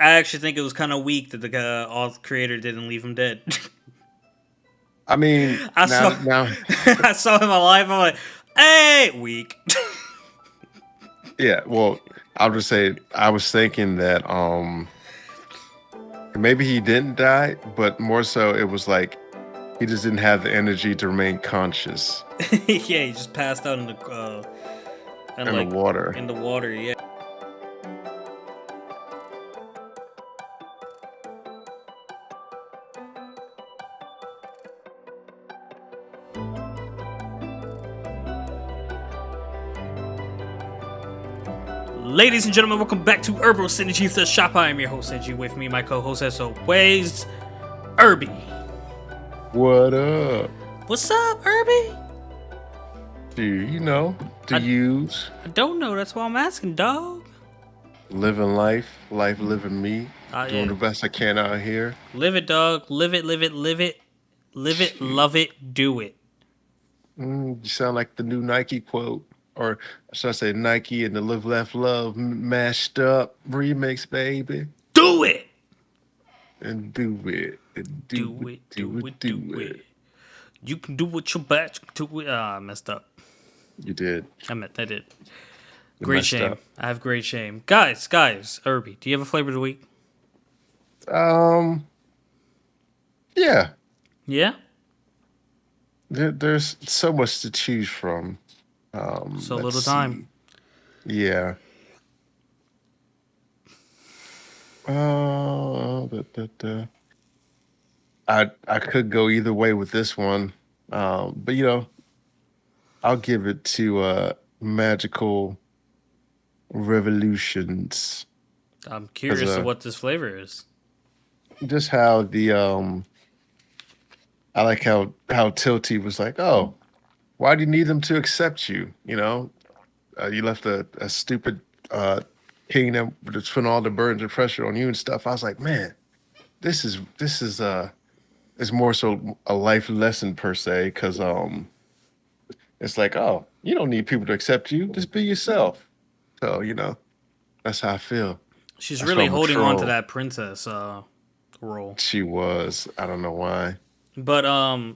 I actually think it was kind of weak that the author creator didn't leave him dead. I mean, I saw, now, I saw him alive. I'm like, hey, weak. yeah. Well, I'll just say I was thinking that maybe he didn't die, but more so it was like he just didn't have the energy to remain conscious Yeah, he just passed out in the and in the like water. in the water. Yeah. Ladies and gentlemen, welcome back to Irbal Sinergy, the shop. I am your host, Senji. With me, my co-host, as always, Irby. What up? What's up, Irby? Do you know to I, use I don't know. That's why I'm asking, dog. living life, life living me, doing Yeah. the best I can out here. Live it, dog. Live it, live it, live it. Live it, Shoot. love it, do it. You sound like the new Nike quote, or should I say Nike and the Live Left Love mashed up remix, baby. Do it! And do it, and do Do it, it, do do it, it, do do it. it. You can do what your best. Do it. I messed up. You did. I did. You Great messed shame. up. I have great shame. Guys, Irby, do you have a flavor of the week? Um, yeah. Yeah? There's so much to choose from. So Let's little time. see. Yeah. Da. I could go either way with this one, but I'll give it to Magical Revolutions I'm because curious of what this flavor is. just how the I like how Tilty was like, oh, why do you need them to accept you? You left a stupid king that's putting all the burdens and pressure on you and stuff. I was like, man, this is it's more so a life lesson per se because it's like, oh, you don't need people to accept you, just be yourself. So that's how I feel. She's That's why really I'm a holding on to troll. that princess role. She was. I don't know why. But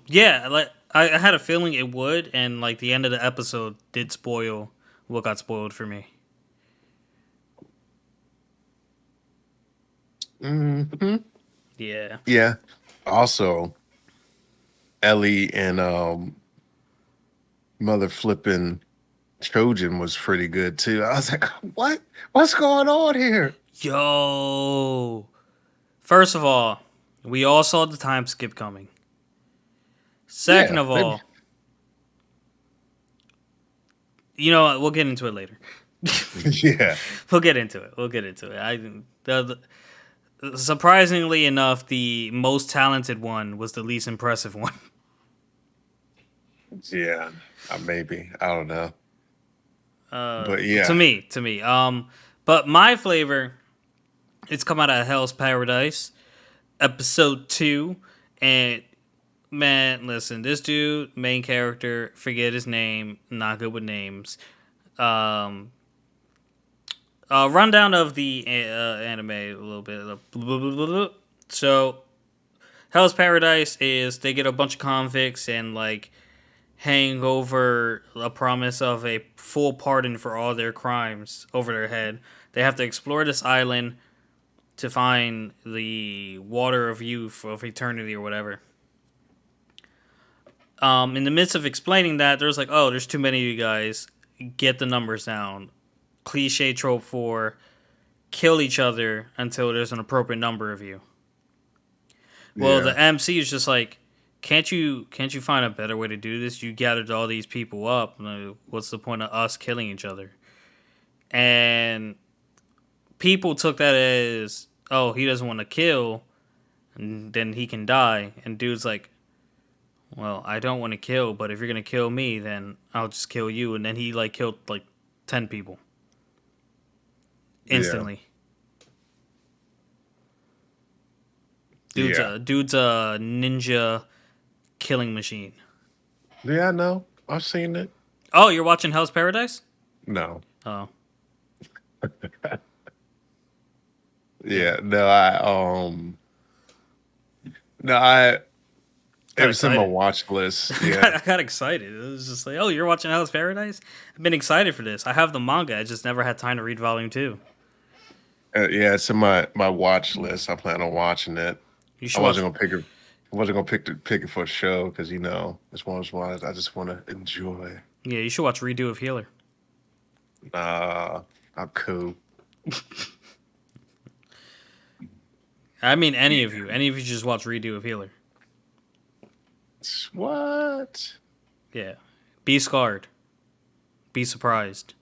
yeah, like I had a feeling it would, and like the end of the episode did spoil what got spoiled for me. Hmm. Yeah. Yeah. Also, Ellie and mother flipping Trojan was pretty good too. I was like, what? What's going on here? Yo. First of all, we all saw the time skip coming. Second Yeah, of maybe. all, you know what? We'll get into it later. Yeah. We'll get into it. We'll get into it. Surprisingly enough, the most talented one was the least impressive one. Yeah. Maybe. I don't know. Uh, But to yeah. me, to me. But my flavor, it's come out of Hell's Paradise, episode 2, and man, listen, this dude, main character, forget his name, not good with names. Um, Rundown of the anime a little bit. So, Hell's Paradise is they get a bunch of convicts and like hang over a promise of a full pardon for all their crimes over their head. They have to explore this island to find the water of youth of eternity or whatever. In the midst of explaining that, there's like, oh, there's too many of you guys. Get the numbers down. Cliche trope for kill each other until there's an appropriate number of you. Well, Yeah. the MC is just like, can't you find a better way to do this? You gathered all these people up. What's the point of us killing each other? And people took that as, oh, he doesn't want to kill, and then he can die. And dude's like, well, I don't want to kill, but if you're gonna kill me, then I'll just kill you. And then he like killed like 10 people Yeah. instantly. Yeah. Dude's a ninja killing machine. Yeah, I know. I've seen it. Oh, you're watching Hell's Paradise? No. Oh, Yeah, Yeah, no, no, I it got was in my excited. watch list. I Yeah, got excited. It was just like, oh, you're watching Alice Paradise? I've been excited for this. I have the manga. I just never had time to read volume two. yeah, it's in my watch list. I plan on watching it. You I should wasn't watch. gonna pick it. I wasn't gonna pick it for a show because it's one of those ones I just want to enjoy. Yeah, you should watch Redo of Healer. Uh, I'm cool. I mean, any of Yeah. you. Any of you just watch Redo of Healer. What? Yeah. Be scarred. Be surprised.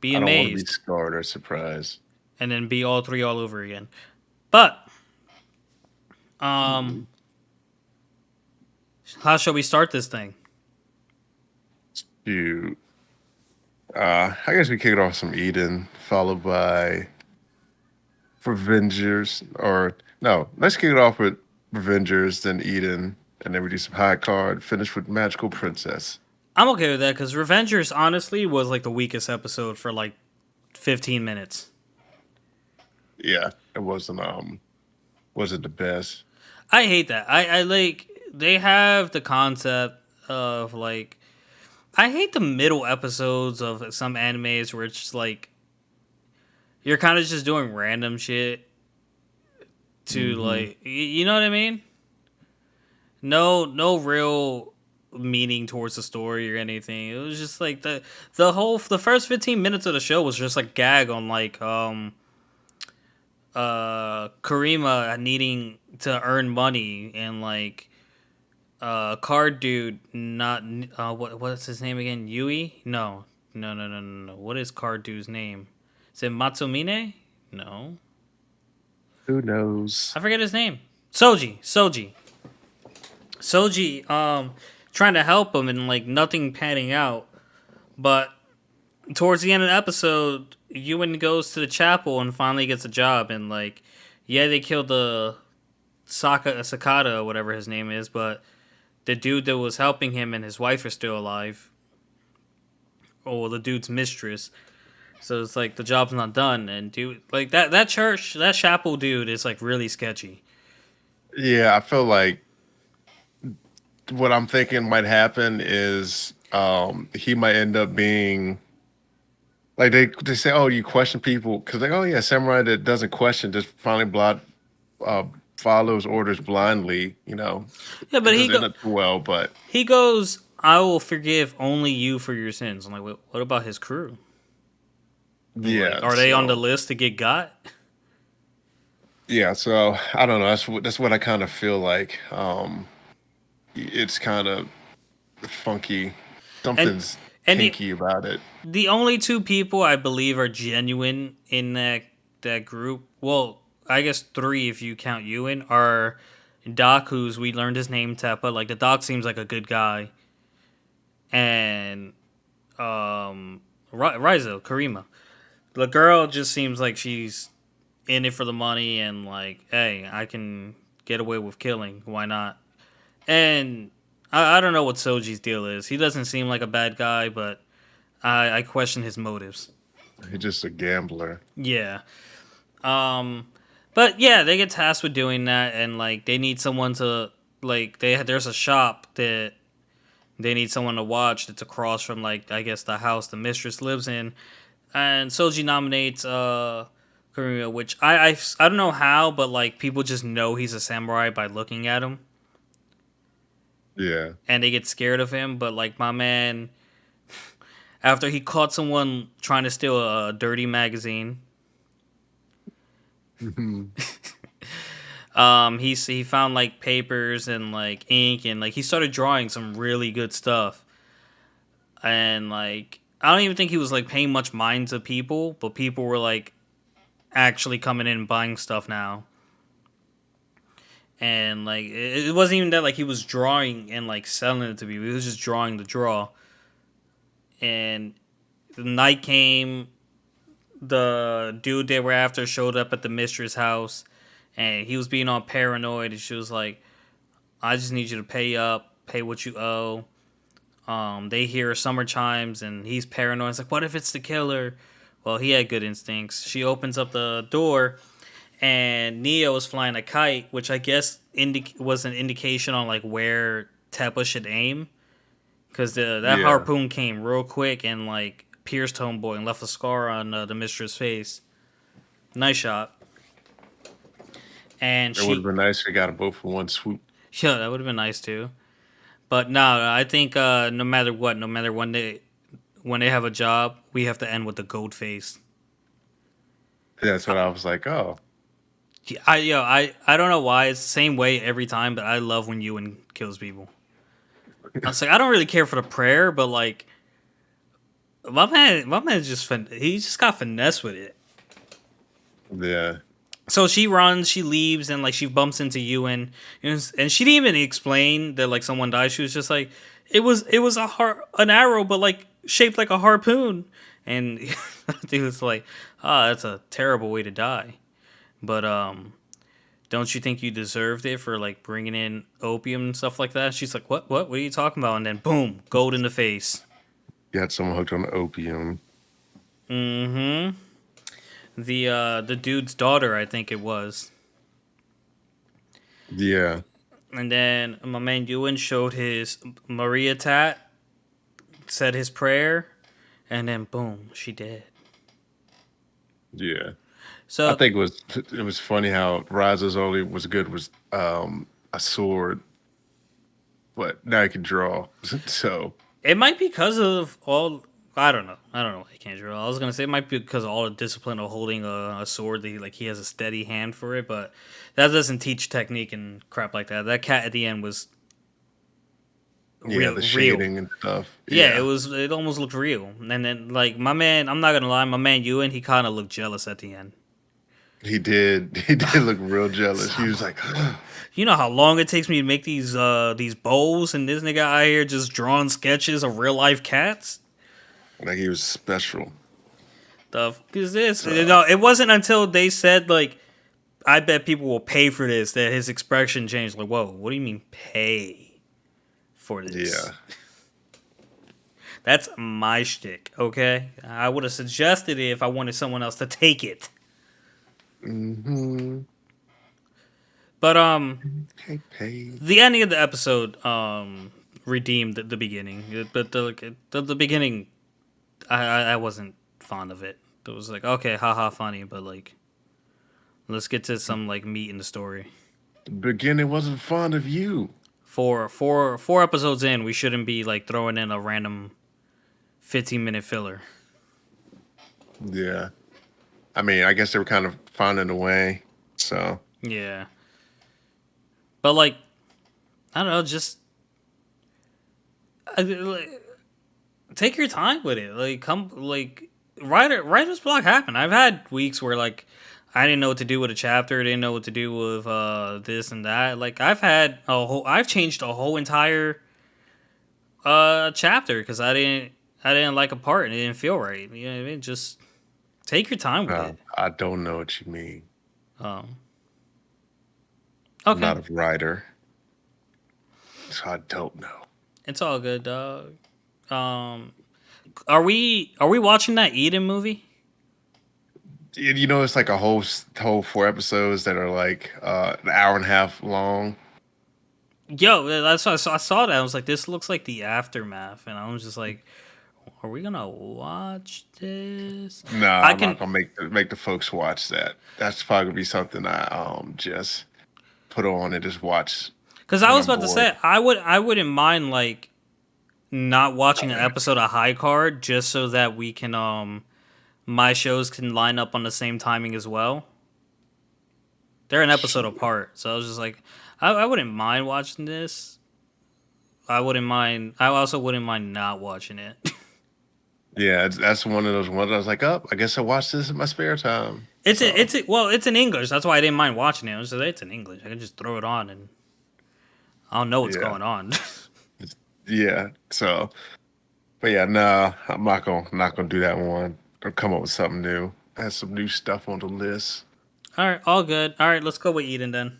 Be I don't want to be amazed. scarred or surprised. And then be all three all over again. But, um, Mhm. how shall we start this thing? Shoot. I guess we kick it off some Eden, followed by Revengers, or no, let's kick it off with Revengers, then Eden, and then we do some high card, finish with Magical Princess. I'm okay with that because Revengers honestly was like the weakest episode for like 15 minutes. Yeah, it wasn't the best. I hate that. I like they have the concept of like I hate the middle episodes of some animes where it's just like you're kind of just doing random shit to Hmm. like you know what I mean? No real meaning towards the story or anything. It was just like the first 15 minutes of the show was just like gag on like Karima needing to earn money and like card dude not what's his name again? Yui? No. What is card dude's name? Is it Matsumine? No. Who knows? I forget his name. Soji trying to help him and like nothing panning out. But towards the end of the episode, Ewan goes to the chapel and finally gets a job and like yeah, they killed the Sakata or whatever his name is, but the dude that was helping him and his wife are still alive. Or the dude's mistress. So it's like the job's not done and dude like that church, that chapel dude is like really sketchy. Yeah, I feel like what I'm thinking might happen is he might end up being like they say, oh, you question people because like, oh yeah, samurai that doesn't question just finally uh, follows orders blindly. Yeah, It but doesn't end up too well, but he goes, I will forgive only you for your sins. I'm like, what about his crew? Like, yeah. are they on the So list to get got? yeah, so I don't know. That's what I kind of feel like. It's kind of funky. And Something's and kinky about it. the only two people I believe are genuine in that group. Well, I guess three if you count Ewan are Doc, who's we learned his name Teppa. Like the Doc seems like a good guy, and Rizo Karima. The girl just seems like she's in it for the money and like, hey, I can get away with killing. Why not? And I don't know what Soji's deal is. He doesn't seem like a bad guy, but I question his motives. He's just a gambler. Yeah. Um, but yeah, they get tasked with doing that, and like they need someone to like there's a shop that they need someone to watch that's across from like I guess the house the mistress lives in, and Soji nominates Kurima, which I don't know how, but like people just know he's a samurai by looking at him, Yeah. and they get scared of him. But like my man, after he caught someone trying to steal a dirty magazine, Mhm. he found like papers and like ink and like he started drawing some really good stuff. And like I don't even think he was like paying much mind to people, but people were like actually coming in and buying stuff now. And like it wasn't even that like he was drawing and like selling it to people. He was just drawing the draw. And the night came, the dude they were after showed up at the mistress house and he was being all paranoid and she was like, I just need you to pay up, pay what you owe. They hear summer chimes and he's paranoid. It's like, what if it's the killer? Well, he had good instincts. She opens up the door and Neo was flying a kite, which I guess was an indication on like where Teppa should aim, because that Yeah, harpoon came real quick and like pierced Homeboy and left a scar on the mistress' face. Nice shot. And it would have she, been nice if we got them both in one swoop. yeah, that would have been nice too. But no, I think no matter what, no matter when they have a job, we have to end with the gold face. That's what I was like. Oh, I don't know why it's the same way every time, but I love when Ewan kills people. I was like, I don't really care for the prayer, but like my man he just got finesse with it. yeah, So she runs, she leaves, and like she bumps into Ewan, and she didn't even explain that like someone died. She was just like, it was an arrow, but like shaped like a harpoon, and dude was like, ah, that's a terrible way to die. But don't you think you deserved it for like bringing in opium and stuff like that? She's like, what are you talking about? And then boom, gold in the face. you had someone hooked on opium. Mm-hmm. The dude's daughter, I think it was. Yeah, And then my man Ewan showed his Maria tat, said his prayer, and then boom, she dead. yeah. I So think it was funny how Raza's only was good was a sword, but now he can draw. So it might be because of all. I don't know. I don't know why he can't draw. I was gonna say it might be because of all the discipline of holding a sword. That he has a steady hand for it, but that doesn't teach technique and crap like that. That cat at the end was yeah, real, the real. shading and stuff. Yeah, it Yeah, was. It almost looked real. And then like my man, I'm not gonna lie, my man Ewan, he kind of looked jealous at the end. he did. He did look real jealous. He Some, was like, you know how long it takes me to make these bowls, and this nigga out here just drawing sketches of real life cats. like he was special. The fuck is this? You So know, it wasn't until they said like, "I bet people will pay for this," that his expression changed. Like, whoa, what do you mean pay for this? yeah. That's my shtick. Okay, I would have suggested it if I wanted someone else to take it. Mm-hmm. But Okay, paid. the ending of the episode redeemed the beginning. But the beginning, I wasn't fond of it. It was like, okay, haha, funny, but like, let's get to some like meat in the story. The beginning wasn't fond of you. Four episodes in, we shouldn't be like throwing in a random 15-minute filler. Yeah. I mean, I guess they were kind of finding a way. So Yeah, but like, I don't know, just like, take your time with it. Like, come like writer's block happened. I've had weeks where like I didn't know what to do with a chapter, didn't know what to do with this and that. Like I've changed a whole entire chapter because I didn't like a part and it didn't feel right. You know what I mean? Just take your time with it. I don't know what you mean. Um, I'm okay, not a writer, so I don't know. it's all good, dog. Um, are we watching that Eden movie? You know, it's like a whole 4 episodes that are like an hour and a half long. Yo, that's what I saw that. I was like, this looks like the aftermath, and I was just like, are we gonna watch this? Nah, I I'm not can, gonna make the folks watch that. That's probably gonna be something I just put on and just watch because I when was I'm about to bored. say I wouldn't mind like not watching an episode of High Card just so that we can my shows can line up on the same timing as well. They're an episode apart, so I was just like, I wouldn't mind watching this. I wouldn't mind. I also wouldn't mind not watching it. Yeah, that's one of those ones I was like, oh, I guess I watch this in my spare time. So It's in English. That's why I didn't mind watching it. I was like, it's in English. I can just throw it on and I'll know what's yeah, going on. yeah. So, but yeah, nah, I'm not gonna do that one. I'll come up with something new. I have some new stuff on the list. All right, all good. All right, let's go with Eden then.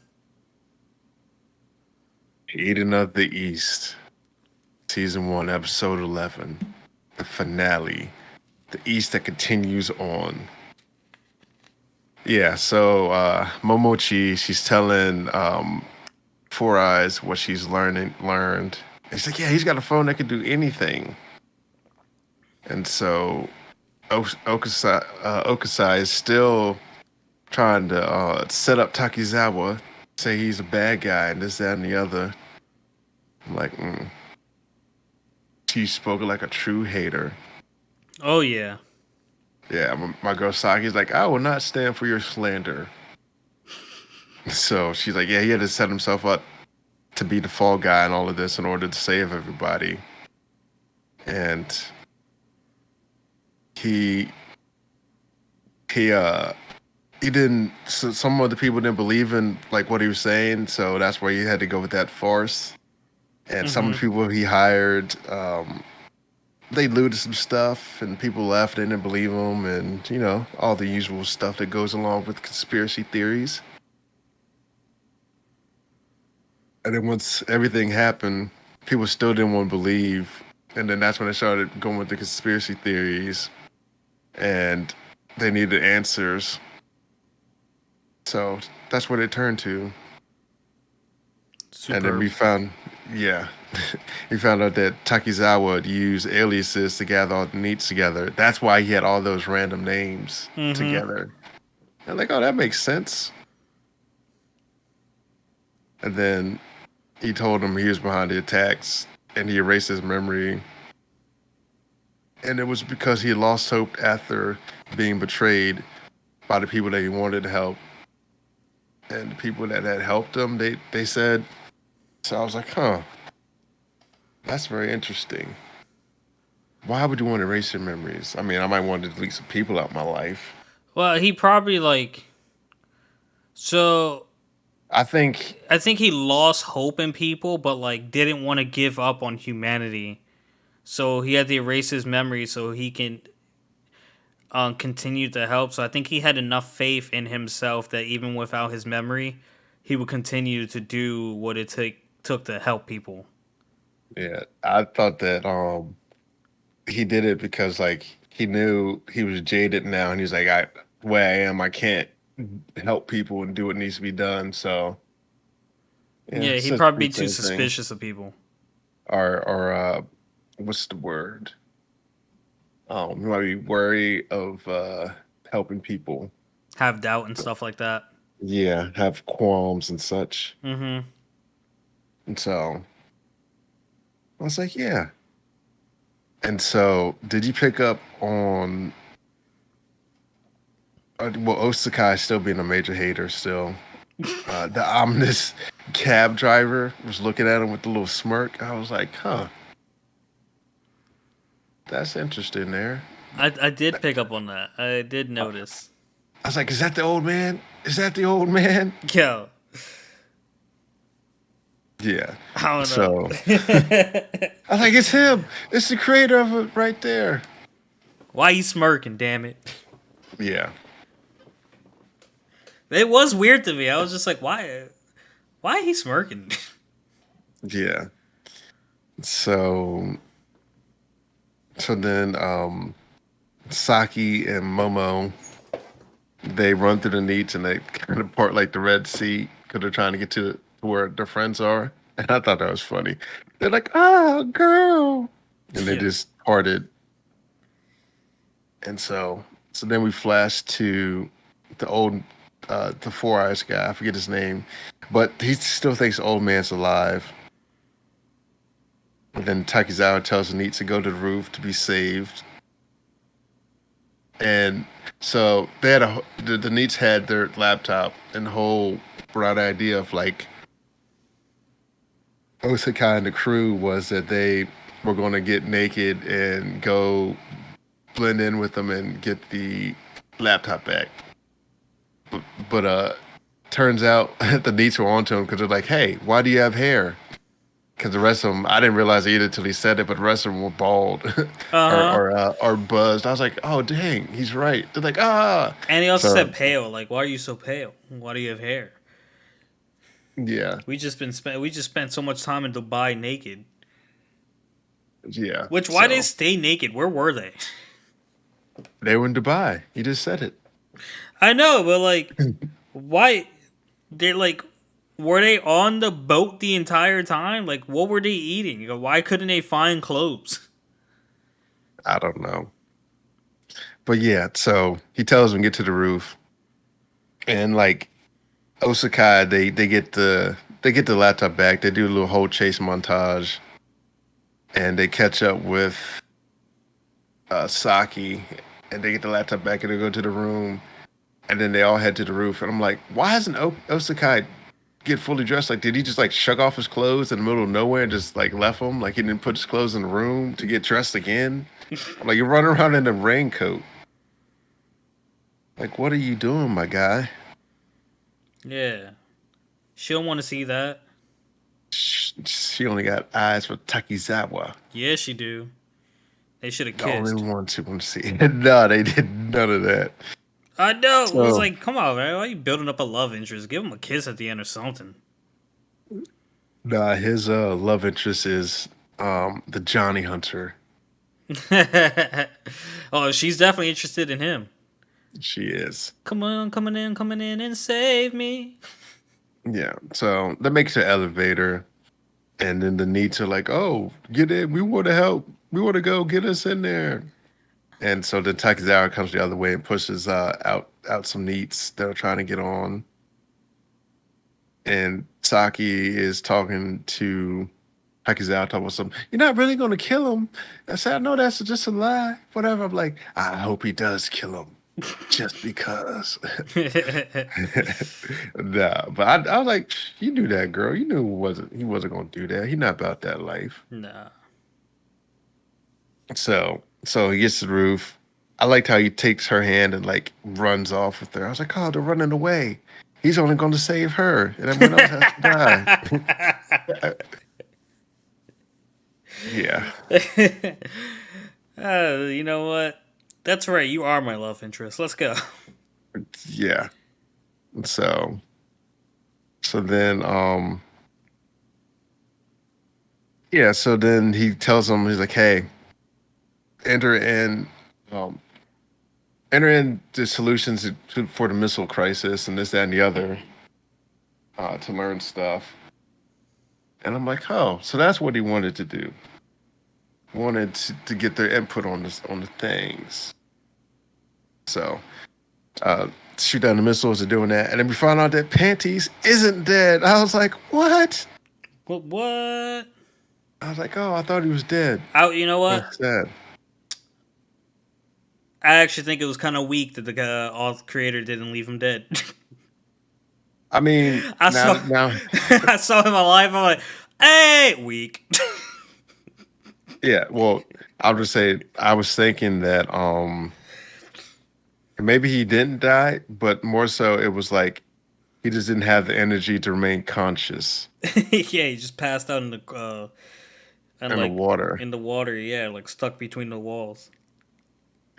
Eden of the East, season 1, episode 11, the finale, the East that continues on. Yeah, so Momochi, she's telling Four Eyes what she's learned. He's like, yeah, he's got a phone that can do anything. And so Okusai is still trying to set up Takizawa, say he's a bad guy and this, that, and the other. I'm like, she spoke like a true hater. Oh yeah. Yeah, my girl Saki's like, I will not stand for your slander. So she's like, yeah, he had to set himself up to be the fall guy and all of this in order to save everybody. And he he uh he didn't. So some of the people didn't believe in like what he was saying, so that's why he had to go with that farce. And some of Mm-hmm. the people he hired, they looted some stuff, and people left. They didn't believe him, and all the usual stuff that goes along with conspiracy theories. And then once everything happened, people still didn't want to believe. And then that's when they started going with the conspiracy theories, and they needed answers. So that's what they turned to. And then Superb. yeah, we found out that Takizawa would use aliases to gather all the neats together. That's why he had all those random names Mm-hmm. together. And like, oh, that makes sense. And then he told him he was behind the attacks, and he erased his memory. And it was because he lost hope after being betrayed by the people that he wanted to help. And the people that had helped him, they said. So I was like, huh, that's very interesting. Why would you want to erase your memories? I mean, I might want to delete some people out of my life. Well, he probably like so. I think, I think he lost hope in people, but like didn't want to give up on humanity. So he had to erase his memory so he can continue to help. So I think he had enough faith in himself that even without his memory, he would continue to do what it took to help people. yeah, I thought that he did it because like he knew he was jaded now, and he's like, I the way I am, I can't help people and do what needs to be done. So yeah, Yeah, it's he'd a probably true be too thing. suspicious of people. Or what's the word? He might be wary of helping people. Have doubt and stuff like that. Yeah, have qualms and such. Mm-hmm. And so I was like, yeah. And so, did you pick up on well, Osakai still being a major hater still? The ominous cab driver was looking at him with a little smirk. I was like, huh, that's interesting there. I did pick up on that. I did I notice. was like, is that the old man? Is that the old man? Yo, Yeah. I don't know. So I was like, it's him. It's the creator of it right there. Why you smirking? Damn it! Yeah. It was weird to me. I was just like, why? Why he smirking? Yeah. So then Saki and Momo, they run through the neats and they kind of part like the Red Sea because they're trying to get to where their friends are. And I thought that was funny. They're like, "Ah, girl," and they Yeah. just parted. And so then we flash to the old, the Four Eyes guy. I forget his name, but he still thinks the old man's alive. And then Takizawa tells the neat to go to the roof to be saved. And so they had the Neats had their laptop and the whole broad idea of like Osaka and the crew was that they were going to get naked and go blend in with them and get the laptop back. But turns out the Neats were onto him because they're like, hey, why do you have hair? Because the rest of them, I didn't realize either till he said it, but the rest of them were bald Uh huh. or buzzed. I was like, oh dang, he's right. They're like, ah. And he also So said pale. Like, why are you so pale? Why do you have hair? yeah, We just spent so much time in Dubai naked. yeah. Which why they So stay naked? Where were they? they were in Dubai. He just said it. I know, but like, why? They're like, were they on the boat the entire time? Like, what were they eating? Why couldn't they find clothes? I don't know. But yeah, so he tells him get to the roof, and like Osakai, they get the laptop back. They do a little whole chase montage, and they catch up with Saki, and they get the laptop back, and they go to the room, and then they all head to the roof. And I'm like, why hasn't Osakai get fully dressed? Like, did he just like shuck off his clothes in the middle of nowhere and just like left them? Like he didn't put his clothes in the room to get dressed again? I'm like, you're running around in a raincoat. Like, what are you doing, my guy? Yeah, she don't want to see that. She only got eyes for Takizawa. Yeah, she do. They should have The only kissed. one she want to see. No, they did none of that. I know. It was So, like, come on, man. Why are you building up a love interest? Give him a kiss at the end or something. nah, his love interest is the Johnny Hunter. Oh, she's definitely interested in him. She is. Come on, coming in and save me. Yeah. So they make it to the elevator, and then the needs are like, "Oh, get in. We want to help. We want to go. Get us in there." And so then Takizawa comes the other way and pushes out some neats that are trying to get on. And Saki is talking to Takizawa talking about something. You're not really gonna kill him. I said, I know that's just a lie. Whatever. I'm like, I hope he does kill him. Just because. Nah, but I was like, you knew that, girl. You knew he wasn't gonna do that. He's not about that life. Nah. So he gets to the roof. I liked how he takes her hand and like runs off with her. I was like, oh, they're running away. He's only going to save her, and everyone else has to die. Yeah, You know what? That's right. You are my love interest. Let's go. yeah. So so then yeah. So then he tells him he's like, hey, enter in um enter in the solutions for the missile crisis and this that and the other to learn stuff. And I'm like, oh, so that's what he wanted to do. Wanted to get their input on the things. So uh, shoot down the missiles are doing that, and then we found out that Panties isn't dead. I was like, what? What? I was like, oh, I thought he was dead. You know what? That's sad. I actually think it was kind of weak that the author creator didn't leave him dead. I mean, I saw, now, I saw him alive. I'm like, hey, weak. yeah. Well, I'll just say I was thinking that maybe he didn't die, but more so it was like he just didn't have the energy to remain conscious Yeah, he just passed out in the and in the like water. in the water. Yeah, like stuck between the walls.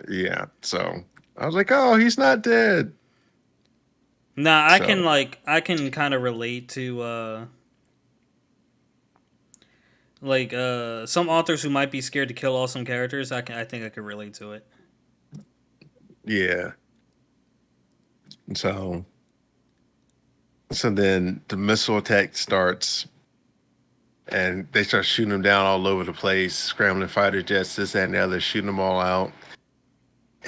Yeah. So I was like, oh, he's not dead. Nah, So I can kind of relate to some authors who might be scared to kill awesome characters. I think I could relate to it. yeah. So so then the missile attack starts and they start shooting them down all over the place, scrambling fighter jets, this, that, and the other, shooting them all out.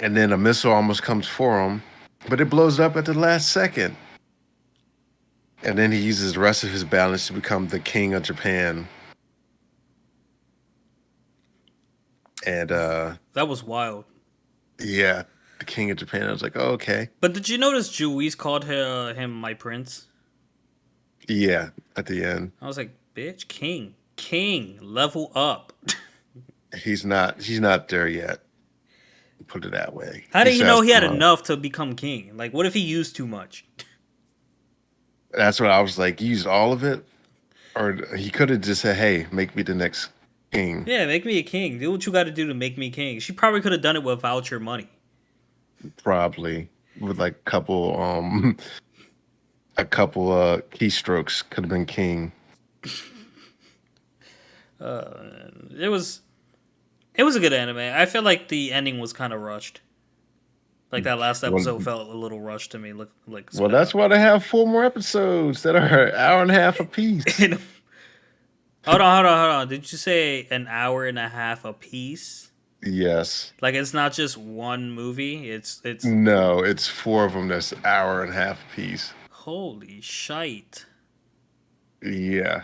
And then a missile almost comes for him, but it blows up at the last second. And then he uses the rest of his balance to become the king of Japan. And That was wild. yeah, the king of Japan. I was like, oh, okay. But did you notice Juiz called him my prince? Yeah, at the end. I was like, bitch, king, level up. He's not there yet. Put it that way. How He did you still know has he to had come out. enough to become king? Like, what if he used too much? That's what I was like. He used all of it, or he could have just said, "Hey, make me the next king." Yeah, make me a king. Do what you got to do to make me king. She probably could have done it without your money. Probably with like a couple keystrokes could have been king. It was a good anime. I feel like the ending was kind of rushed. Like that last Well, episode felt a little rushed to me. Look, like well, sped that's up. why they have 4 more episodes that are an hour and a half apiece. And- hold on. Did you say an hour and a half a piece? Yes. Like it's not just one movie. It's No, it's 4 of them that's an hour and a half apiece. holy shite. Yeah.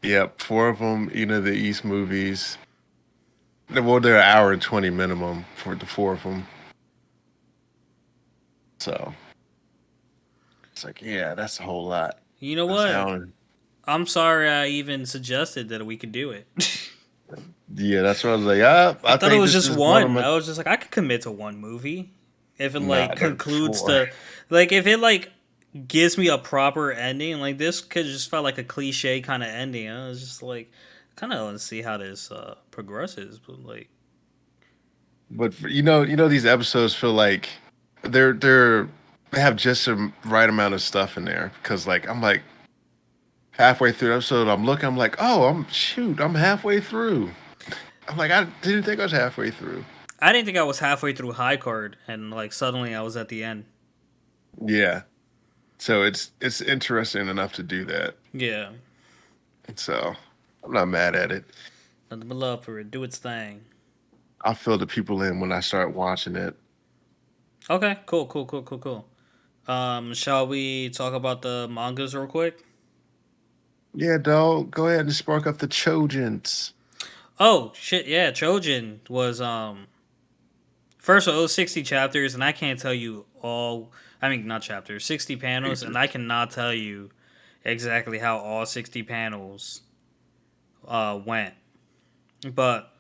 Yep. 4 of them, the East movies. Well, they're an hour and 20 minimum for the 4 of them. So it's like, yeah, that's a whole lot. You know That's what? how. I'm sorry I even suggested that we could do it. Yeah, that's what I was like. Ah, I I thought it think was this just is one of one. my. I was just like, I could commit to one movie if it like Nah, they're concludes 4. the, like if it like gives me a proper ending. Like this could just felt like a cliche kind of ending. I was just like, kind of want to see how this progresses, but like, But these episodes feel like they're they have just the right amount of stuff in there because like I'm like halfway through the episode, I'm like, oh, I'm halfway through. I'm like, I didn't think I was halfway through. I didn't think I was halfway through High Card, and like suddenly I was at the end. Yeah. So it's interesting enough to do that. Yeah, So I'm not mad at it. nothing but love for it. Do its thing. I'll fill the people in when I start watching it. Okay, cool. Shall we talk about the mangas real quick? Yeah, dog. Go ahead and spark up the Chojins. Oh shit, yeah, Trojan was first of all, it was 60 chapters, and I can't tell you all. I mean, not chapters, 60 panels, and I cannot tell you exactly how all 60 panels went. But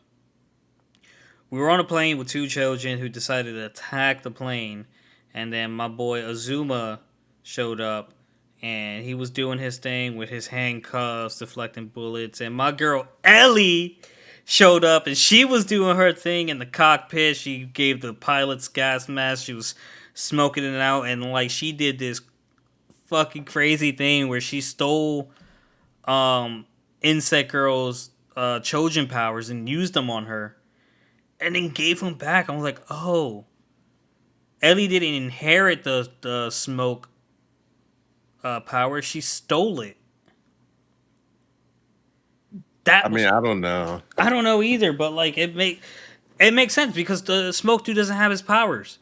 we were on a plane with two children who decided to attack the plane, and then my boy Azuma showed up, and he was doing his thing with his handcuffs, deflecting bullets, and my girl Ellie showed up, and she was doing her thing in the cockpit. She gave the pilot's gas mask. She was smoking it out, and like she did this fucking crazy thing where she stole um Insect Girl's Trojan powers and used them on her and then gave him back. I was like, oh, Ellie didn't inherit the smoke power; she stole it. I That mean, was I don't know. I don't know either, but like it makes sense because the smoke dude doesn't have his powers.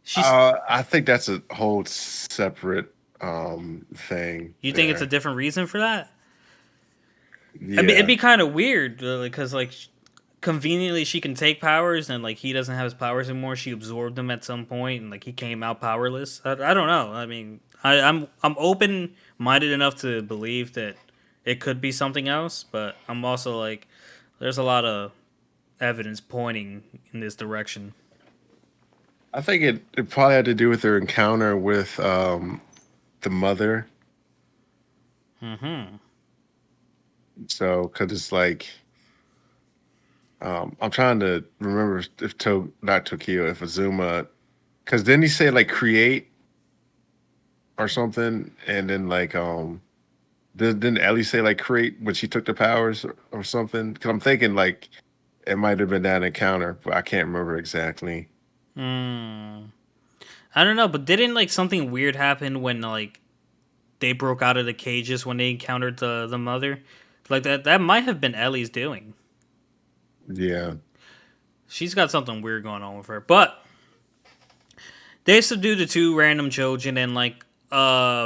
She's I think that's a whole separate thing You think it's a there. different reason for that? I mean, it'd Yeah. be kind of weird because like conveniently she can take powers and like he doesn't have his powers anymore. She absorbed them at some point and like he came out powerless. I don't know. I mean, I'm open minded enough to believe that it could be something else, but I'm also like there's a lot of evidence pointing in this direction. I think it probably had to do with their encounter with the mother. Hmm. So, because it's like, I'm trying to remember if not Tokyo, if Azuma, because then he said like create or something, and then like, didn't Ellie say like create when she took the powers or something? Because I'm thinking like it might have been that encounter, but I can't remember exactly. Hmm. I don't know, but didn't like something weird happen when like they broke out of the cages when they encountered the mother? Like that might have been Ellie's doing. Yeah, She's got something weird going on with her. But they subdue the two random Jojen and like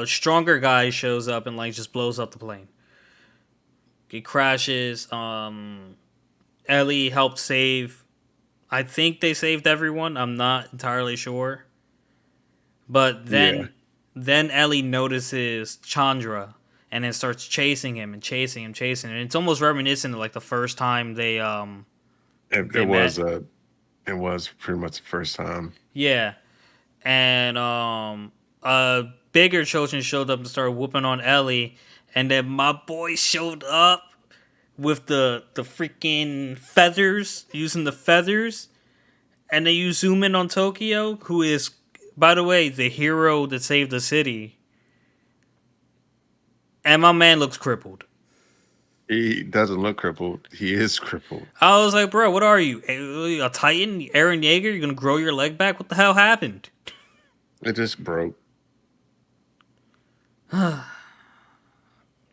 stronger guy shows up and like just blows up the plane. It crashes. Ellie helped save, I think they saved everyone. I'm not entirely sure. But yeah. then Ellie notices Chandra and then starts chasing him and chasing him. And it's almost reminiscent of like the first time It, they it was met. uh it was pretty much the first time. Yeah. And a bigger children showed up and started whooping on Ellie, and then my boy showed up with the freaking feathers, using the feathers, and then you zoom in on Tokyo, who is, by the way, the hero that saved the city, and my man looks crippled. He doesn't look crippled. He is crippled. I was like, bro, what are you? A Titan? Aaron Yeager? You're gonna grow your leg back? What the hell happened? It just broke.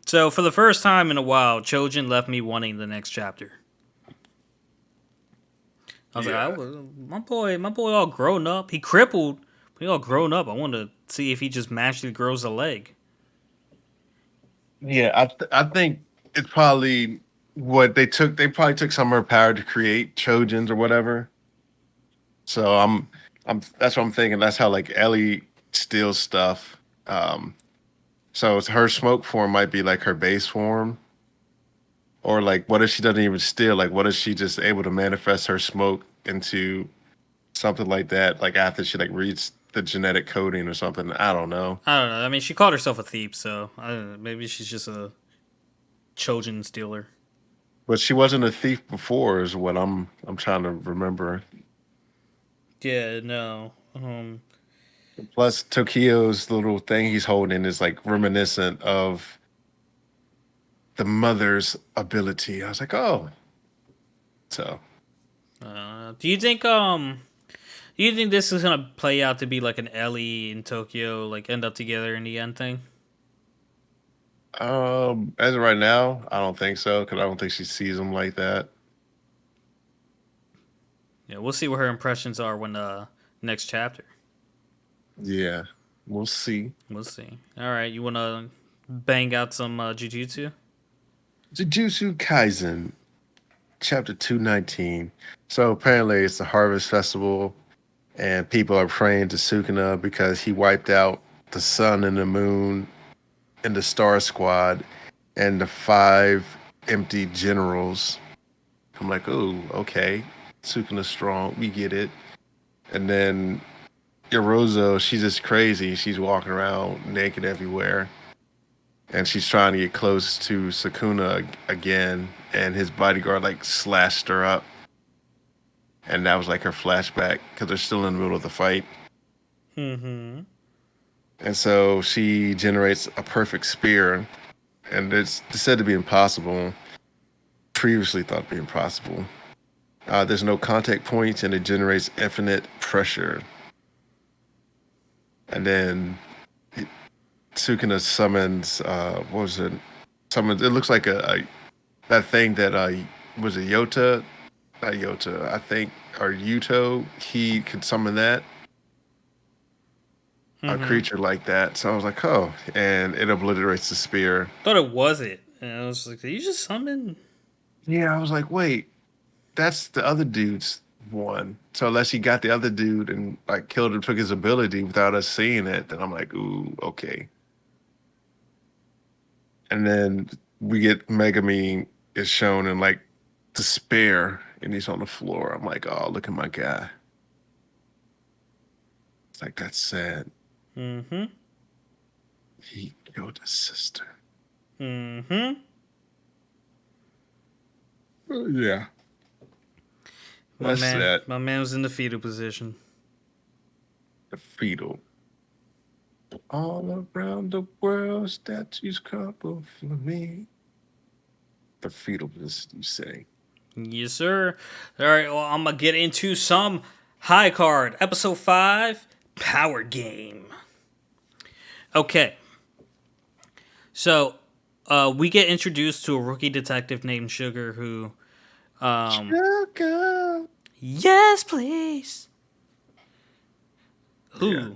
So for the first time in a while, Chojin left me wanting the next chapter. I was like, Yeah. my boy, all grown up. He crippled, but he all grown up. I want to see if he just magically grows a leg. Yeah, I think it's probably what they took. They probably took some of her power to create Trojans or whatever. So I'm that's what I'm thinking. That's how like Ellie steals stuff. So it's her smoke form might be like her base form, or like what if she doesn't even steal? Like what if she just able to manifest her smoke into something like that? Like after she like reads the genetic coding or something. I don't know. I don't know. I mean, she called herself a thief, so I don't know. Maybe she's just a Chojin stealer. But she wasn't a thief before, is what I'm trying to remember. Yeah, no. Plus, Tokyo's little thing he's holding is like reminiscent of the mother's ability. I was like, oh, so Do you think do you think this is gonna play out to be like an Ellie in Tokyo, like end up together in the end thing? as of right now, I don't think so because I don't think she sees him like that. Yeah, we'll see what her impressions are when next chapter. Yeah, we'll see. We'll see. All right, you wanna bang out some jujutsu? Jujutsu Kaisen, chapter 219. So apparently, it's the Harvest Festival, and people are praying to Sukuna because he wiped out the sun and the moon and the Star Squad and the five empty generals. I'm like, oh, okay. Sukuna's strong. We get it. And then Yorozo, she's just crazy. She's walking around naked everywhere. And she's trying to get close to Sukuna again. And his bodyguard like slashed her up. And that was like her flashback because they're still in the middle of the fight. Mm-hmm. And so she generates a perfect spear. And it's said to be impossible. Previously thought to be impossible. There's no contact points and it generates infinite pressure. And then Sukuna summons, what was it? Summons, it looks like that thing that, was it Yota? Not Yota, I think, or Yuto. He could summon that, a Mm-hmm. creature like that. So I was like, oh, and it obliterates the spear. Thought it was it, and I was like, did you just summon? Yeah, I was like, wait, that's the other dude's one. So unless he got the other dude and like killed him, took his ability without us seeing it, then I'm like, ooh, okay. And then we get Megami is shown in like despair, and he's on the floor. I'm like, oh, look at my guy. It's like that's sad. Mm-hmm. He killed his sister. Mm-hmm. Yeah, that's sad. My man was in the fetal position. The fetal. All around the world, statues crumble for me. The fetal, as you say. Yes, sir. All right, well, I'm gonna get into some high card. Episode 5, Power Game. Okay, so we get introduced to a rookie detective named Sugar who, Sugar. yes, please, Yeah.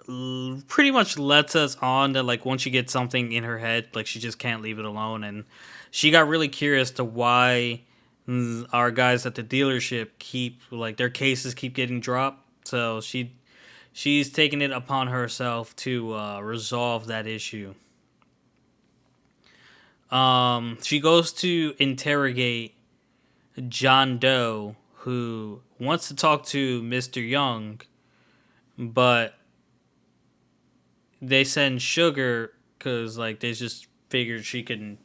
who pretty much lets us on that like once she gets something in her head, like she just can't leave it alone, and she got really curious to why our guys at the dealership keep like their cases keep getting dropped. So she's taking it upon herself to resolve that issue. She goes to interrogate John Doe, who wants to talk to Mr. Young, but they send Sugar because like they just figured she can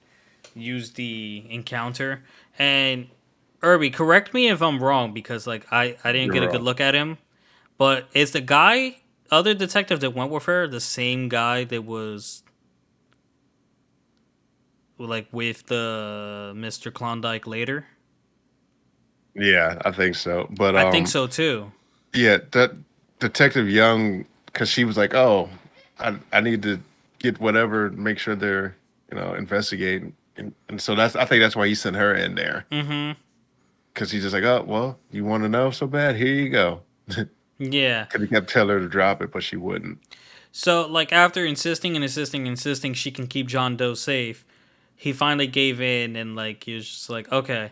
use the encounter. And Irby, correct me if I'm wrong because like I didn't You're get a good wrong. look at him. But is the guy other detective that went with her the same guy that was like with the Mr. Klondike later. Yeah, I think so. But I think so too. yeah, that Detective Young, because she was like, "Oh, I need to get whatever, make sure they're investigating," and so I think that's why he sent her in there Mm-hmm. because he's just like, "Oh, well, you want to know so bad? Here you go." Yeah. Because he kept telling her to drop it, but she wouldn't. So like after insisting and insisting and insisting she can keep John Doe safe, he finally gave in and like he was just like okay.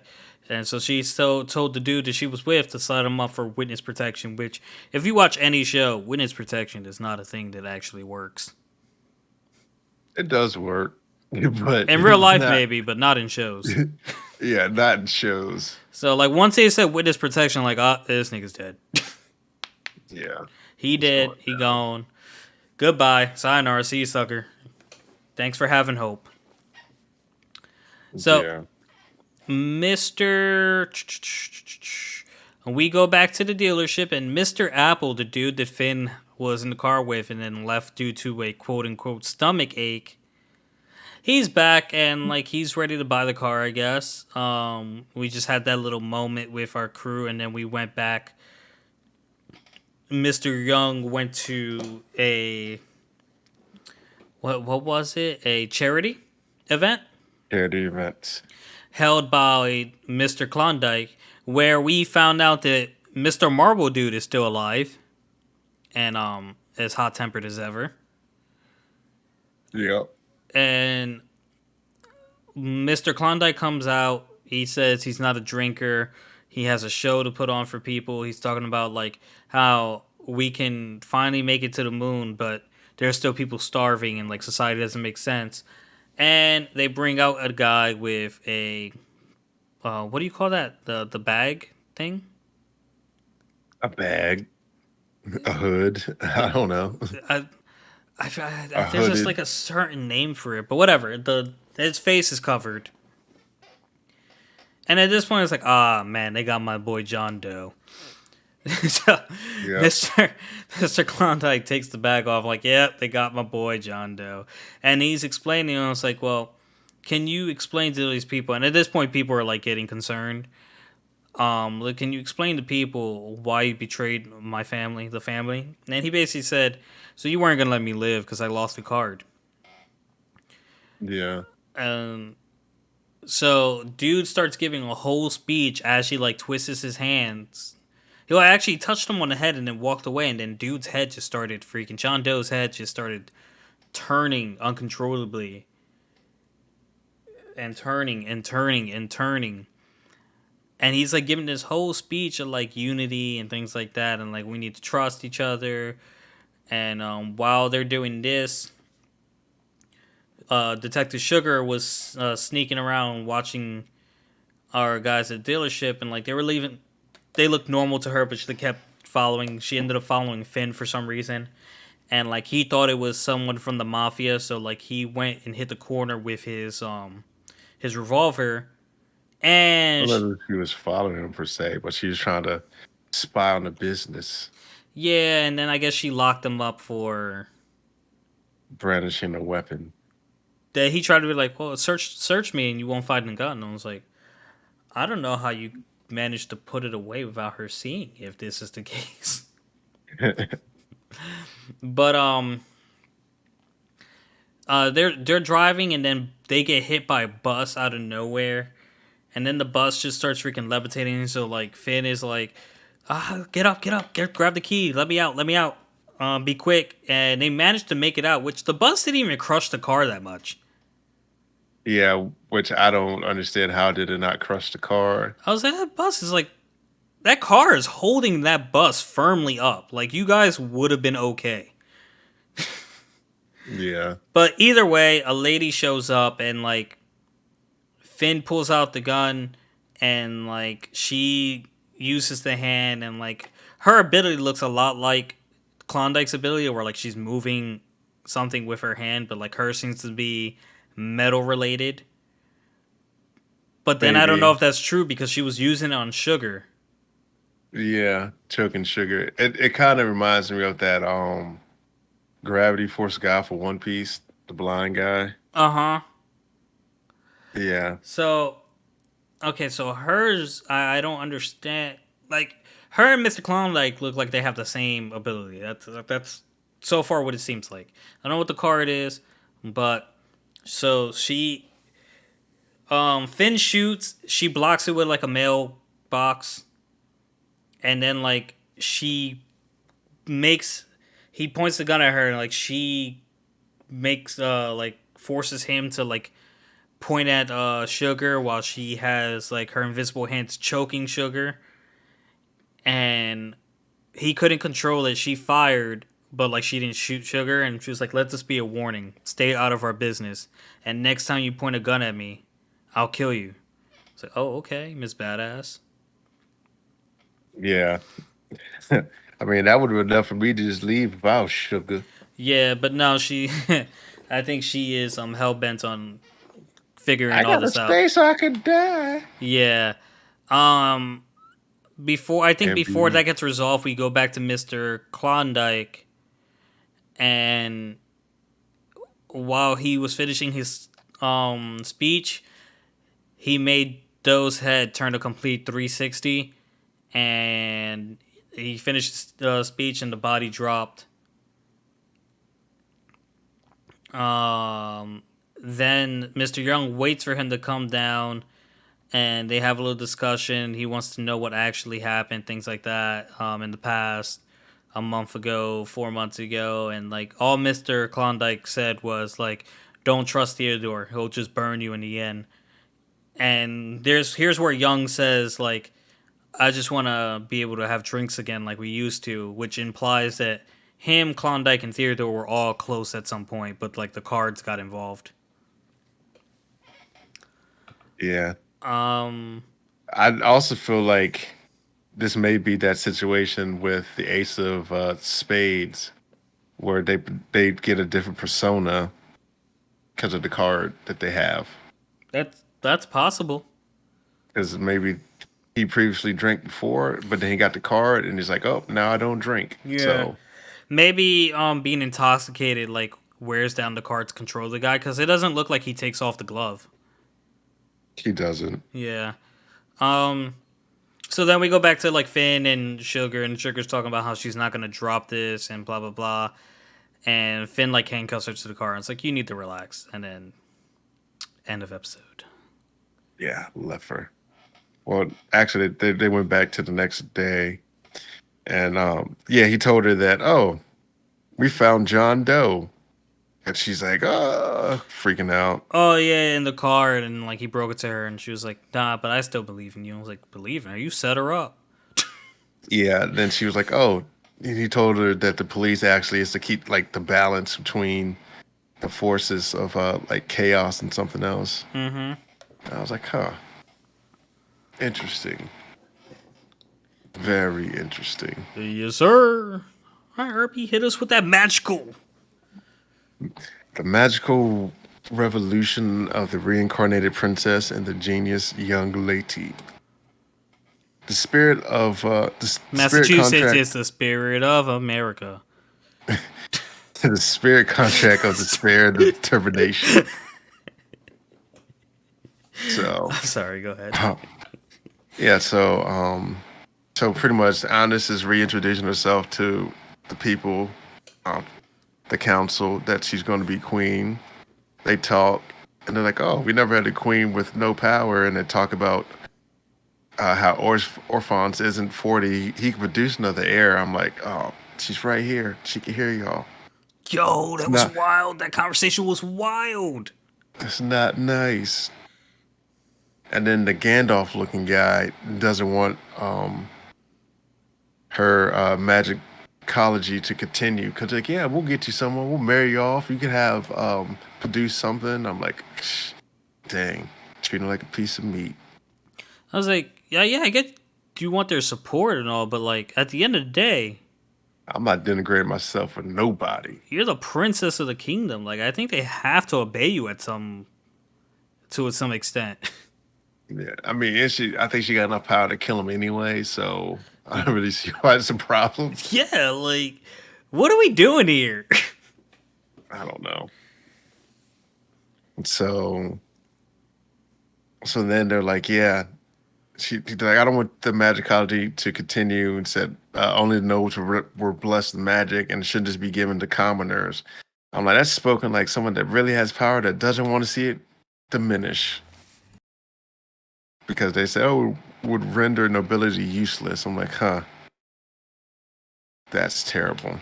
And so she still told the dude that she was with to set him up for witness protection, which if you watch any show, witness protection is not a thing that actually works. It does work, but In real life not. maybe, but not in shows. Yeah, not in shows. So like once they said witness protection, like this nigga's dead. Yeah, He it's dead. going He down. gone. Goodbye. Sayonara. See you, sucker. Thanks for having hope. So Yeah, Mister, we go back to the dealership, and Mister Apple, the dude that Finn was in the car with and then left due to a quote unquote stomach ache, he's back and like he's ready to buy the car. I guess. We just had that little moment with our crew, and then we went back. Mister Young went to a what was it? A charity event charity events. held by Mr. Klondike, where we found out that Mr. Marble Dude is still alive and as hot tempered as ever. Yep. And Mr. Klondike comes out. He says he's not a drinker. He has a show to put on for people. He's talking about like how we can finally make it to the moon, but there's still people starving and like society doesn't make sense. And they bring out a guy with a what do you call that? The bag thing? A bag, a hood. I don't know. I, A there's just hooded. like a certain name for it, but whatever. The his face is covered, and at this point, it's like, ah, man, they got my boy John Doe. So, Yep. Mister Klondike takes the bag off, like, yep, they got my boy John Doe, and he's explaining. And it's like, well, can you explain to these people? And at this point, people are like getting concerned. Like, can you explain to people why you betrayed my family, the family? And he basically said, so you weren't gonna let me live because I lost the card. Yeah. Um, so dude starts giving a whole speech as she like twists his hands. He like, actually touched him on the head and then walked away, and then dude's head just started freaking. John Doe's head just started turning uncontrollably and turning and turning and turning. And he's like giving this whole speech of like unity and things like that, and like we need to trust each other. And while they're doing this, Detective Sugar was sneaking around watching our guys at the dealership, and like they were leaving. They looked normal to her, but she kept following. She ended up following Finn for some reason, and like he thought it was someone from the mafia, so like he went and hit the corner with his revolver, I and don't know if she was following him per se, but she was trying to spy on the business, yeah, and then I guess she locked him up for brandishing a weapon. that. He tried to be like, well, search me, and you won't find a gun. And I was like, I don't know how you managed to put it away without her seeing if this is the case. But they're driving and then they get hit by a bus out of nowhere, and then the bus just starts freaking levitating. So like Finn is like, get up, grab the key, let me out, be quick. And they managed to make it out, which the bus didn't even crush the car that much. Yeah, which I don't understand. How did it not crush the car? I was like, that bus is like that car is holding that bus firmly up. Like you guys would have been okay. Yeah. But either way, a lady shows up and like Finn pulls out the gun and like she uses the hand and like her ability looks a lot like Klondike's ability where like she's moving something with her hand, but like hers seems to be metal related. But then I don't know Maybe. if that's true because she was using it on Sugar. Yeah, choking sugar. It kind of reminds me of that Gravity Force guy for One Piece, the blind guy. Uh huh. Yeah. So okay, so hers, I don't understand. Like her and Mr. Clown like look like they have the same ability. That's so far what it seems like. I don't know what the card is, but so Finn shoots, she blocks it with like a mail box, and then like she makes he points the gun at her, and like she makes like forces him to like point at Sugar while she has like her invisible hands choking Sugar, and he couldn't control it. She fired, but like she didn't shoot Sugar, and she was like, "Let this be a warning. Stay out of our business. And next time you point a gun at me, I'll kill you." It's like, "Oh, okay, Miss Badass." Yeah. I mean, that would have been enough for me to just leave if I was Sugar. Yeah, but no, she. I think she is hell bent on I figuring all gotta this out. stay so I can die. Yeah. Um. And Before be that gets resolved, we go back to Mister Klondike, and while he was finishing his speech, he made Doe's head turn a complete 360, and he finished the speech, and the body dropped. Um, then Mr. Young waits for him to come down, and they have a little discussion. He wants to know what actually happened, things like that, in the past, a month ago, 4 months ago, and like all Mr. Klondike said was like, "Don't trust Theodore. He'll just burn you in the end." And here's where Young says like, "I just want to be able to have drinks again like we used to," which implies that him, Klondike, and Theodore were all close at some point, but like the cards got involved. yeah. Um, I also feel like this may be that situation with the Ace of Spades, where they get a different persona because of the card that they have. that's possible. Because maybe he previously drank before, but then he got the card and he's like, "Oh, now I don't drink." Yeah, So maybe being intoxicated like wears down the card's control of the guy because it doesn't look like he takes off the glove. he doesn't. Yeah. Um. So then we go back to like Finn and Sugar, and Sugar's talking about how she's not gonna drop this and blah blah blah. And Finn like handcuffs her to the car, and it's like you need to relax. And then end of episode. Yeah, left her. Well, actually, they went back to the next day, and yeah, he told her that, "Oh, we found John Doe," and she's like, freaking out. Oh yeah, in the car, and like he broke it to her, and she was like, "Nah, but I still believe in you." I was like, "Believe in her? You set her up." Yeah, then she was like, "Oh," and he told her that the police actually is to keep like the balance between the forces of like chaos and something else. Mm-hmm. And I was like, "Huh, interesting, very interesting." Yes, sir. All right, Herbie, hit us with that magical. The magical revolution of the reincarnated princess and the genius young lady. The spirit of the spirit Massachusetts contract, is the spirit of America. the spirit contract of despair, the determination. So Sorry, go ahead. yeah, so pretty much Honest is reintroducing herself to the people, um, the council, that she's going to be queen. They talk, and they're like, "Oh, we never had a queen with no power," and they talk about how Orphans isn't 40. He can produce another heir. I'm like, "Oh, she's right here. She can hear y'all." Yo, It's that was not. wild. That conversation was wild. It's not nice. And then the Gandalf looking guy doesn't want her magic ecology to continue because like, yeah, we'll get you someone, we'll marry you off, you can have produce something. I'm like, dang, treating her like a piece of meat. I was like, yeah, yeah, I get you want their support and all, but like at the end of the day, I'm not denigrating myself for nobody. you're the princess of the kingdom. Like I think they have to obey you to some extent. Yeah, I mean, and I think she got enough power to kill him anyway, so I don't really see why it's a problem. Yeah, like what are we doing here? I don't know. So So then they're like, yeah, she's like, I don't want the magicology to continue, and said only the nobles were blessed with magic and shouldn't just be given to commoners. I'm like, that's spoken like someone that really has power that doesn't want to see it diminish because they say, oh, would render nobility useless. I'm like, huh, that's terrible.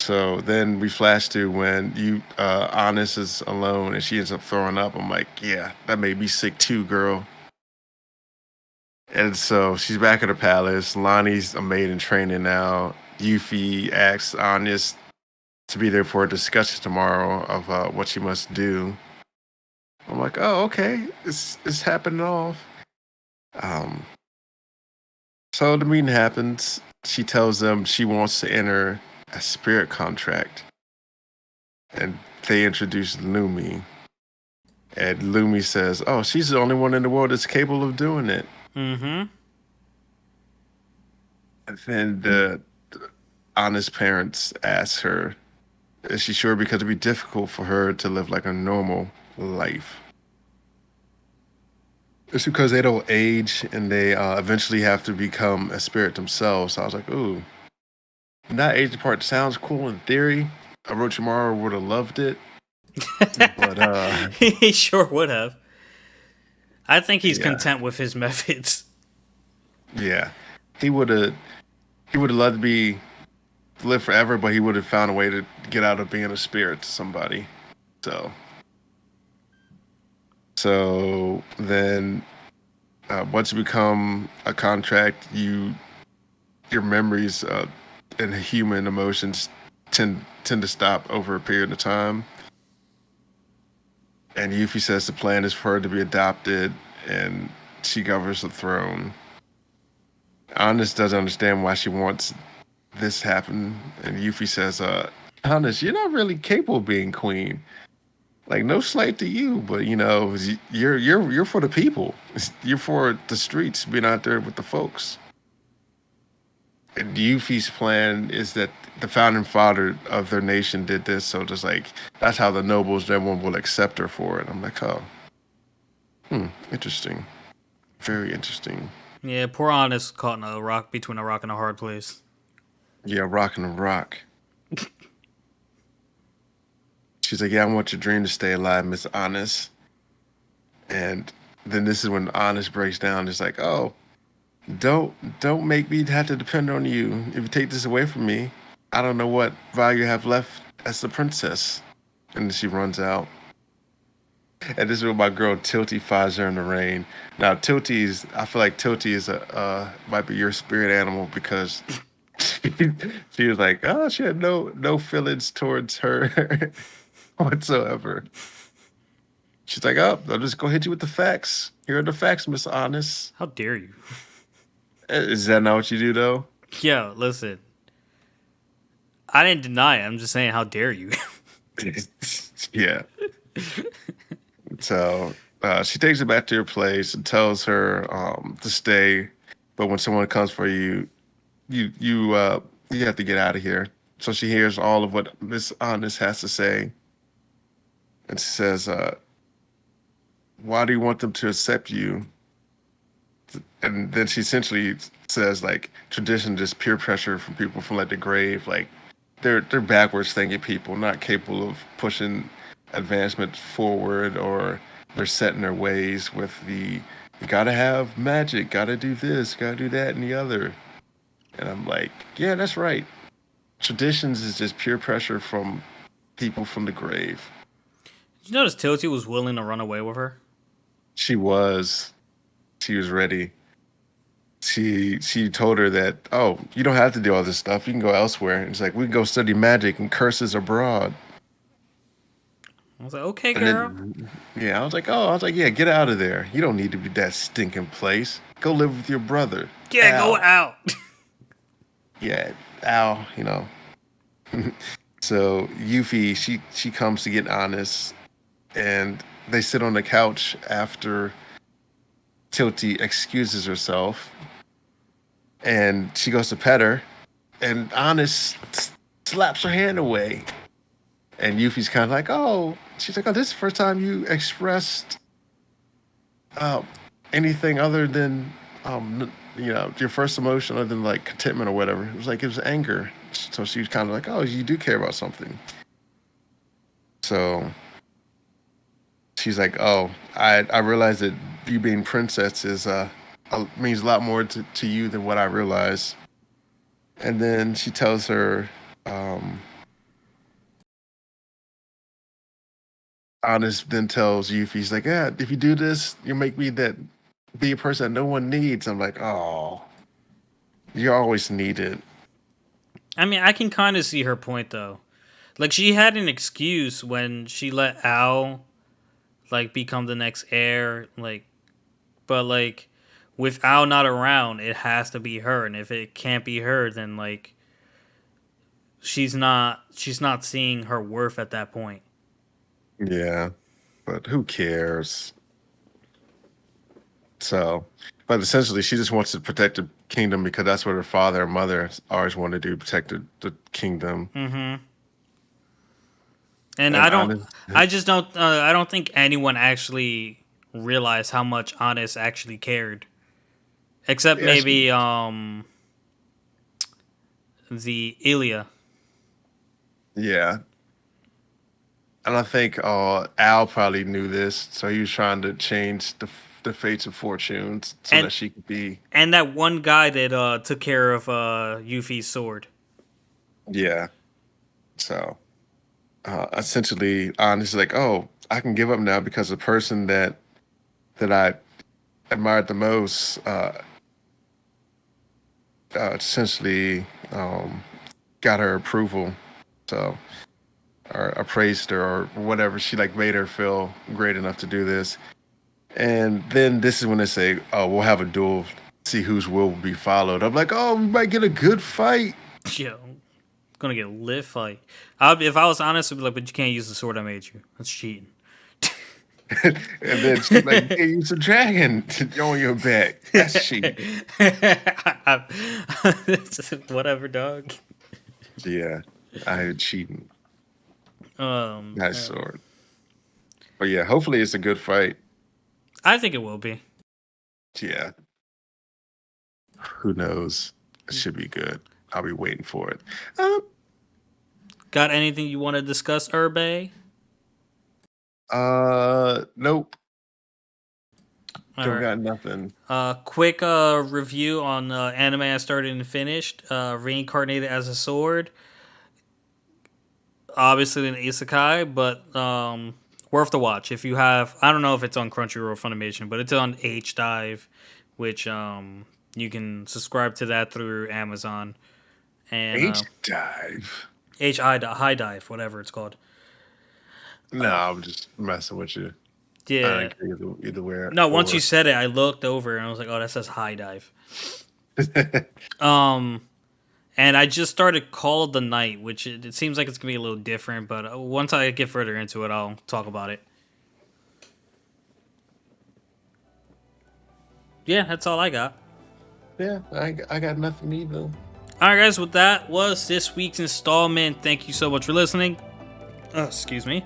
So then we flash to when you Honest is alone and she ends up throwing up. I'm like, yeah, that made me sick too, girl. And so she's back at the palace. Lonnie's a maid in training now. Yuffie asks Honest to be there for a discussion tomorrow of what she must do. I'm like, oh, okay, it's happening off. Um, so the meeting happens. She tells them she wants to enter a spirit contract, and they introduce Lumi. And Lumi says, "Oh, she's the only one in the world that's capable of doing it." Mm-hmm. And then the Honest parents ask her, "Is she sure?" Because it'd be difficult for her to live like a normal life. It's because they don't age and they eventually have to become a spirit themselves. So I was like, "Ooh, that aging part sounds cool in theory." Orochimaru would have loved it, but He sure would have. I think he's yeah, content with his methods. yeah, he would have. He would have loved to be live forever, but he would have found a way to get out of being a spirit to somebody. So, so then once you become a contract, your memories and human emotions tend to stop over a period of time. And Yuffie says the plan is for her to be adopted, and she governs the throne. Honest doesn't understand why she wants this happen, and Yuffie says, "Honest, you're not really capable of being queen. Like no slight to you, but you're for the people. You're for the streets, being out there with the folks." And Yuffie's plan is that the founding father of their nation did this, so just like that's how the nobles, everyone will accept her for it. I'm like, oh, interesting, very interesting. Yeah, poor Honest caught in a rock between a rock and a hard place. Yeah, rocking the rock. She's like, yeah, I want your dream to stay alive, Miss Honest. And then this is when Honest breaks down. It's like, oh, don't make me have to depend on you. If you take this away from me, I don't know what value I have left as the princess. And then she runs out. And this is when my girl Tilty finds her in the rain. Now Tilty's, I feel like Tilty is a might be your spirit animal because she, she was like, oh, she had no feelings towards her whatsoever. She's like, oh, I'll just go hit you with the facts. Here are the facts, Miss Honest. How dare you? Is that not what you do though? Yo, listen. I didn't deny it. I'm just saying, how dare you? Yeah. So she takes her back to her place and tells her to stay. But when someone comes for you, you have to get out of here. So she hears all of what Miss Honest has to say, and she says, "Why do you want them to accept you?" And then she essentially says, like, tradition, just peer pressure from people from like the grave, like they're backwards thinking people, not capable of pushing advancement forward, or they're set in their ways with the you gotta have magic, gotta do this, gotta do that, and the other. And I'm like, yeah, that's right. Traditions is just pure pressure from people from the grave. Did you notice Tilty was willing to run away with her? She was, she was ready. She told her that, oh, you don't have to do all this stuff. You can go elsewhere. And it's like we can go study magic and curses abroad. I was like, okay, And girl. then yeah, I was like, yeah, get out of there. You don't need to be that stinking place. Go live with your brother, Yeah, go Al. out. Yeah, Al. So Yuffie, she comes to get Honest, and they sit on the couch after Tilty excuses herself, and she goes to pet her, and Honest slaps her hand away, and Yuffie's kind of like, oh, she's like, oh, this is the first time you expressed uh, anything other than your first emotion other than like contentment or whatever. It was like it was anger. So she was kind of like, oh, you do care about something. So she's like, oh, I realize that you being princess is means a lot more to you than what I realized. And then she tells her, um, Honest then tells Yuffie, he's like, yeah, if you do this, you make me that be a person that no one needs. I'm like, oh, you're always needed. I mean, I can kind of see her point though. Like she had an excuse when she let Al like become the next heir, like, but like with Al not around, it has to be her, and if it can't be her, then like she's not seeing her worth at that point. Yeah, but who cares? So, but essentially, she just wants to protect the kingdom because that's what her father and mother always wanted to do, protect the kingdom. Mm-hmm. And And I don't, honest, I just don't, I don't think anyone actually realized how much Honest actually cared, except yeah, maybe the Ilya. yeah, and I think Al probably knew this, so he was trying to change the fates of fortunes so and that she could be. and that one guy that took care of Yuffie's sword. Yeah. So essentially, honest is like, oh, I can give up now because the person that I admired the most essentially got her approval. So or appraised her or whatever. She like made her feel great enough to do this. And then this is when they say, "Oh, we'll have a duel, see whose will be followed." I'm like, "Oh, we might get a good fight." Yo, gonna get a lit fight. If I was honest, I'd be like, but you can't use the sword I made you. That's cheating. And then she's like, "Hey, use a dragon on your back. That's cheating." Whatever, dog. Yeah, I had cheating. Um, Nice uh, sword. But yeah, hopefully it's a good fight. I think it will be. Yeah, who knows? It should be good. I'll be waiting for it. Um, Got anything you want to discuss, Urbe? nope. All Don't right. got nothing. Quick review on anime I started and finished. Reincarnated as a sword. Obviously an isekai, but worth the watch. If you have, I don't know if it's on Crunchyroll or Funimation, but it's on H Dive, which you can subscribe to that through Amazon and H dive. High Dive, whatever it's called. No, I'm just messing with you. I Yeah. don't care either where No, once you or. said it, I looked over and I was like, oh, that says High Dive. Um, and I just started Call of the Night, which it seems like it's gonna be a little different, but once I get further into it, I'll talk about it. Yeah, that's all I got. Yeah, I got nothing either. All right, guys, with that was this week's installment. Thank you so much for listening. Excuse me.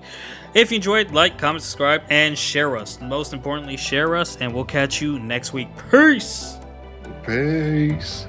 If you enjoyed, like, comment, subscribe, and share us. Most importantly, share us, and we'll catch you next week. Peace. Peace.